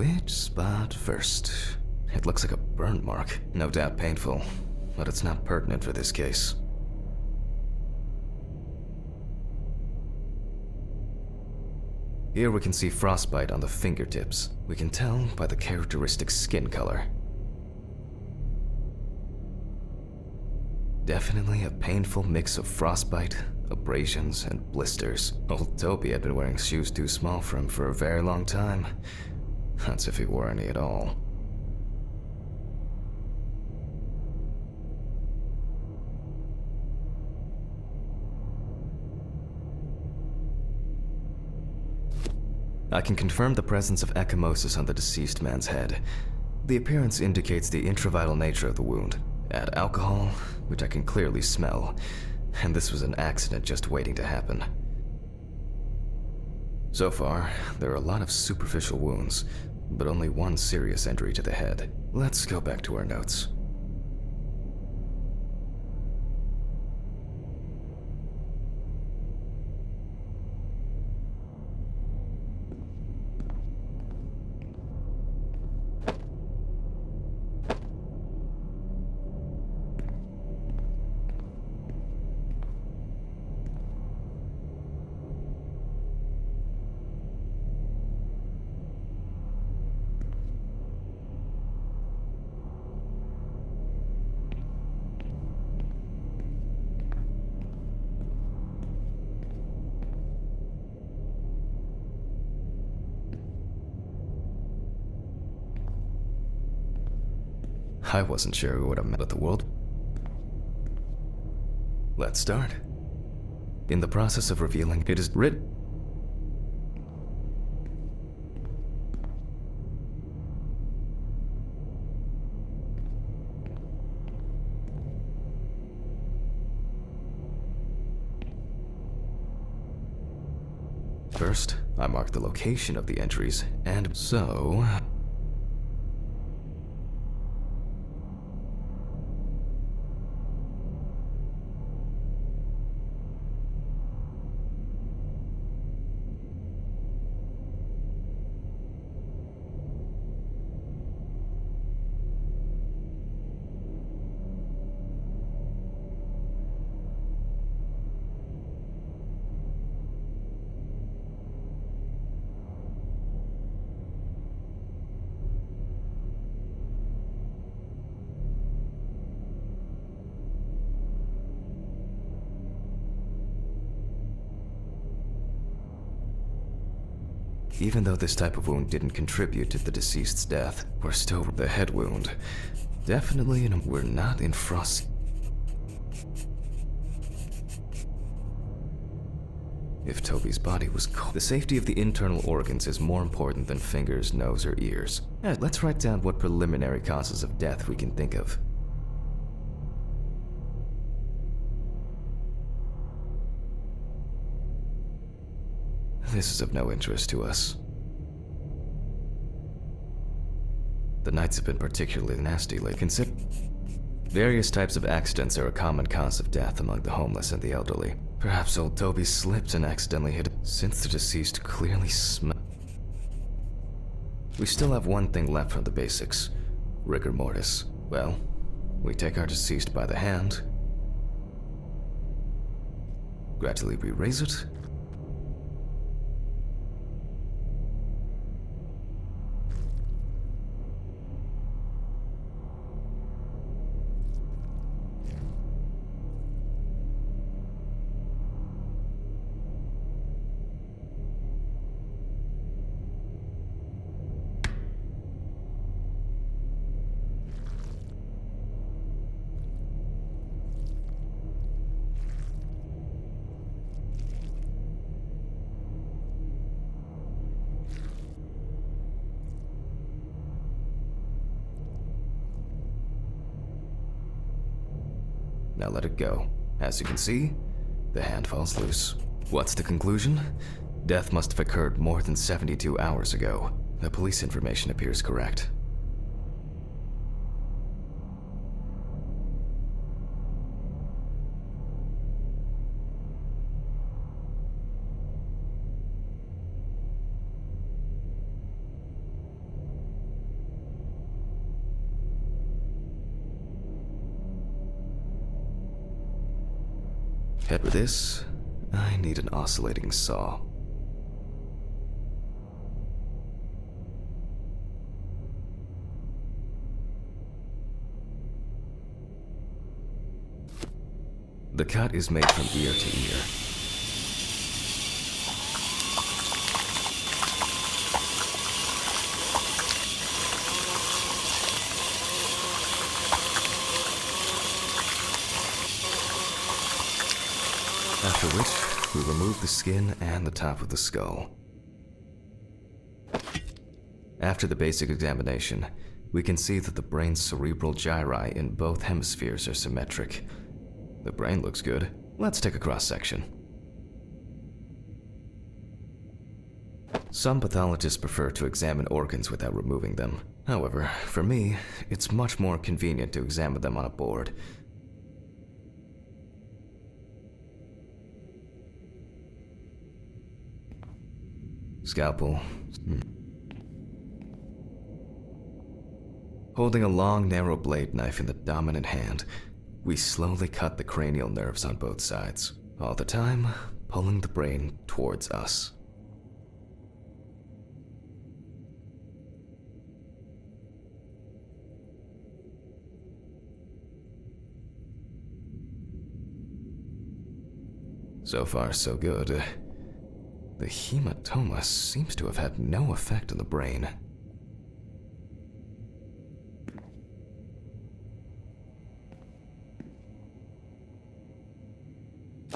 Which spot first? It looks like a burn mark, no doubt painful, but it's not pertinent for this case. Here we can see frostbite on the fingertips. We can tell by the characteristic skin color. Definitely a painful mix of frostbite, abrasions, and blisters. Old Toby had been wearing shoes too small for him for a very long time. That's if he wore any at all. I can confirm the presence of ecchymosis on the deceased man's head. The appearance indicates the intravital nature of the wound. Add alcohol, which I can clearly smell, and this was an accident just waiting to happen. So far, there are a lot of superficial wounds, but only one serious injury to the head. Let's go back to our notes. I wasn't sure who would have met at the world. Let's start. In the process of revealing, it is written. First, I marked the location of the injuries, and so... Even though this type of wound didn't contribute to the deceased's death, we're still the head wound. Definitely, we're not in frost. If Toby's body was cold, the safety of the internal organs is more important than fingers, nose, or ears. Let's write down what preliminary causes of death we can think of. This is of no interest to us. The nights have been particularly nasty lately. Various types of accidents are a common cause of death among the homeless and the elderly. Perhaps old Toby slipped and accidentally hit it, since the deceased clearly smelled. We still have one thing left from the basics: rigor mortis. Well, we take our deceased by the hand, gradually we raise it, now let it go. As you can see, the hand falls loose. What's the conclusion? Death must have occurred more than 72 hours ago. The police information appears correct. For this, I need an oscillating saw. The cut is made from ear to ear. After which, we remove the skin and the top of the skull. After the basic examination, we can see that the brain's cerebral gyri in both hemispheres are symmetric. The brain looks good. Let's take a cross-section. Some pathologists prefer to examine organs without removing them. However, for me, it's much more convenient to examine them on a board. Scalpel. Holding a long, narrow blade knife in the dominant hand, we slowly cut the cranial nerves on both sides, all the time pulling the brain towards us. So far, so good. The hematoma seems to have had no effect on the brain.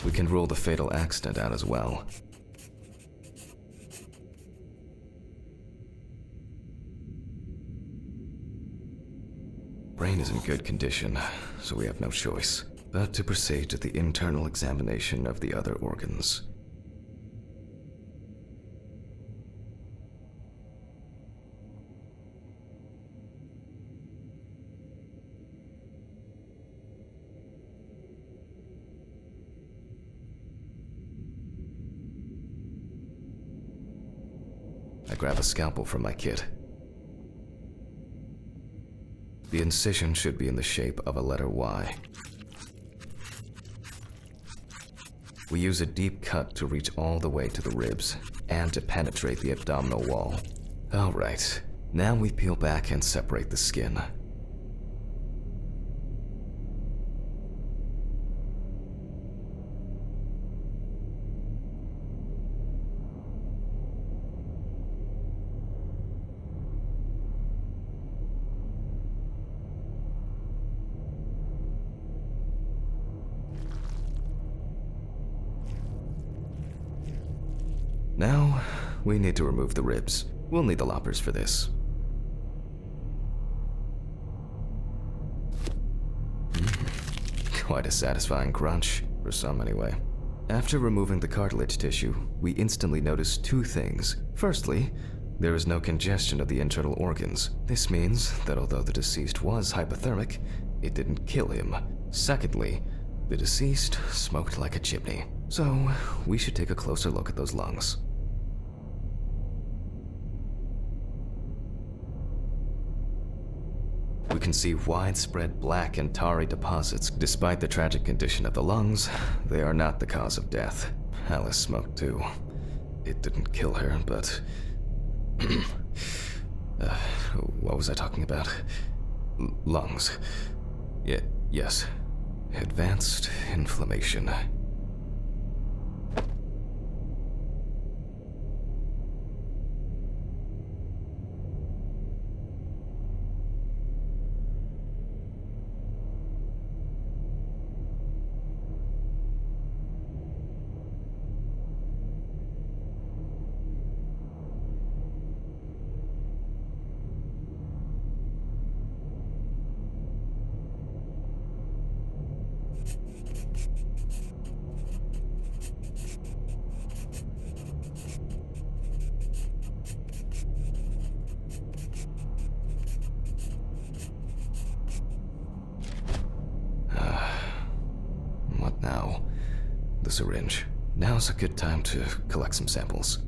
We can rule the fatal accident out as well. Brain is in good condition, so we have no choice but to proceed to the internal examination of the other organs. I grab a scalpel from my kit. The incision should be in the shape of a letter Y. We use a deep cut to reach all the way to the ribs and to penetrate the abdominal wall. All right, now we peel back and separate the skin. Now, we need to remove the ribs. We'll need the loppers for this. Quite a satisfying crunch, for some anyway. After removing the cartilage tissue, we instantly notice two things. Firstly, there is no congestion of the internal organs. This means that although the deceased was hypothermic, it didn't kill him. Secondly, the deceased smoked like a chimney. So, we should take a closer look at those lungs. We can see widespread black and tarry deposits. Despite the tragic condition of the lungs, they are not the cause of death. Alice smoked too. It didn't kill her, but... what was I talking about? Lungs. Yes. Advanced inflammation. What now? The syringe. Now's a good time to collect some samples.